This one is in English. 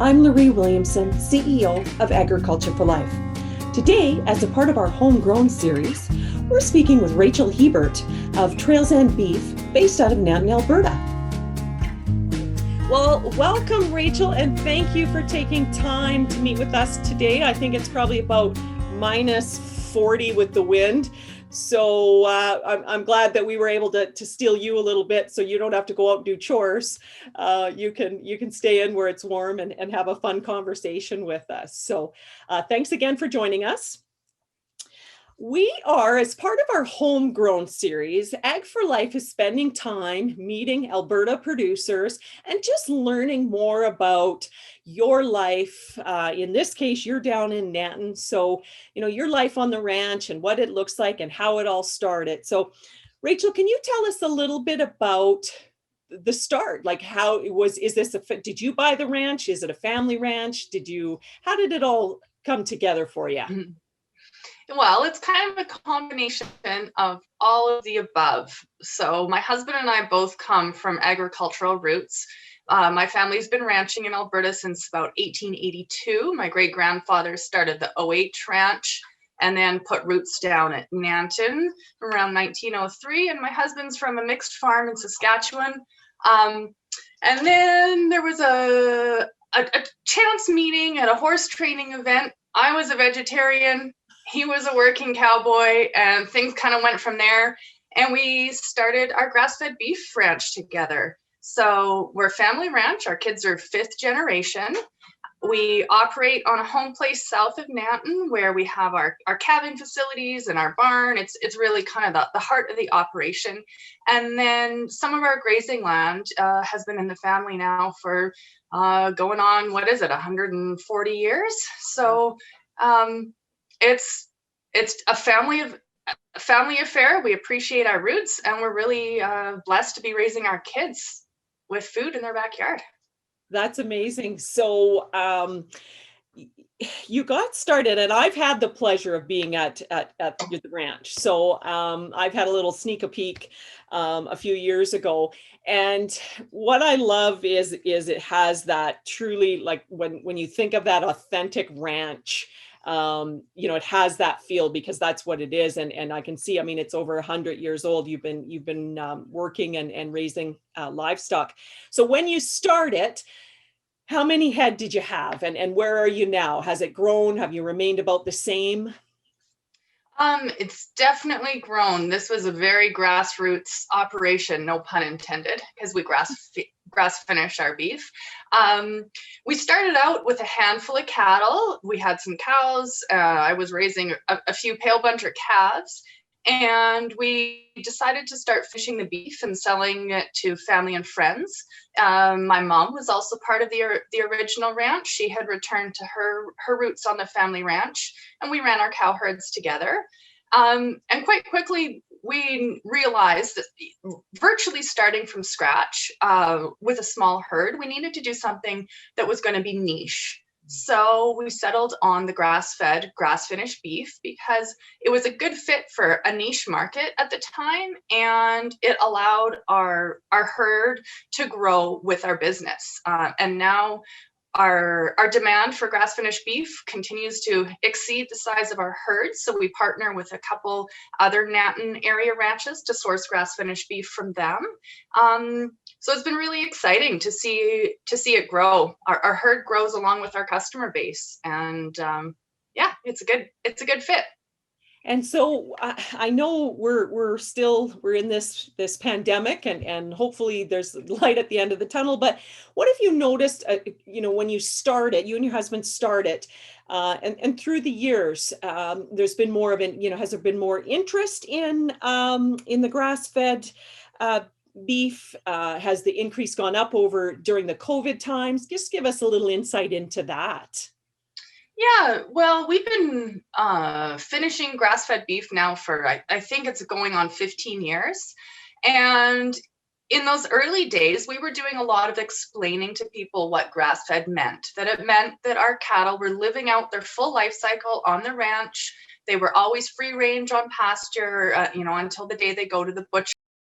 I'm Loree Williamson, CEO of Agriculture for Life. Today, as a part of our Homegrown series, we're speaking with Rachel Herbert of Trails and Beef, based out of Nanton, Alberta. Well, welcome, Rachel, and thank you for taking time to meet with us today. I think it's probably about minus 40 with the wind. So I'm glad that we were able to steal you a little bit so you don't have to go out and do chores. You can stay in where it's warm and have a fun conversation with us. So thanks again for joining us. We are, as part of our Homegrown series, Ag for Life is spending time meeting Alberta producers and just learning more about your life. In this case, you're down in Nanton. So, your life on the ranch and what it looks like and how it all started. So, Rachel, can you tell us a little bit about the start? Like how it was, did you buy the ranch? Is it a family ranch? How did it all come together for you? Mm-hmm. Well, it's kind of a combination of all of the above. So my husband and I both come from agricultural roots. My family's been ranching in Alberta since about 1882. My great-grandfather started the OH ranch and then put roots down at Nanton around 1903. And my husband's from a mixed farm in Saskatchewan. And then there was a chance meeting at a horse training event. I was a vegetarian. He was a working cowboy, and things kind of went from there. And we started our grass-fed beef ranch together. So we're a family ranch. Our kids are fifth generation. We operate on a home place south of Nanton where we have our calving facilities and our barn. It's really kind of the heart of the operation. And then some of our grazing land has been in the family now for going on, 140 years. So it's a family affair. We appreciate our roots, and we're really blessed to be raising our kids with food in their backyard. That's amazing. So you got started, and I've had the pleasure of being at the ranch. So I've had a little sneak peek a few years ago. And what I love is it has that truly, like when you think of that authentic ranch, it has that feel, because that's what it is. And I can see, it's over 100 years old. You've been working and raising livestock. So when you started, how many head did you have, and where are you now? Has it grown? Have you remained about the same? It's definitely grown. This was a very grassroots operation, no pun intended, because we grass finish our beef. We started out with a handful of cattle. We had some cows. I was raising a few pale buncher calves, and we decided to start fishing the beef and selling it to family and friends. My mom was also part of the original ranch. She had returned to her roots on the family ranch, and we ran our cow herds together. And quite quickly, we realized that virtually starting from scratch with a small herd, we needed to do something that was going to be niche. So we settled on the grass-fed, grass-finished beef because it was a good fit for a niche market at the time, and it allowed our herd to grow with our business. And now our demand for grass-finished beef continues to exceed the size of our herd. So we partner with a couple other Nanton area ranches to source grass-finished beef from them. So it's been really exciting to see it grow. Our herd grows along with our customer base, and it's a good fit. And so I know we're in this pandemic, and hopefully there's light at the end of the tunnel. But what have you noticed? When you started, you and your husband started, and through the years, there's been more of has there been more interest in the grass-fed beef? Has the increase gone up during the COVID times? Just give us a little insight into that. Yeah, well, we've been finishing grass-fed beef now for, I think it's going on 15 years. And in those early days, we were doing a lot of explaining to people what grass-fed meant, that it meant that our cattle were living out their full life cycle on the ranch. They were always free range on pasture, until the day they go to the butcher.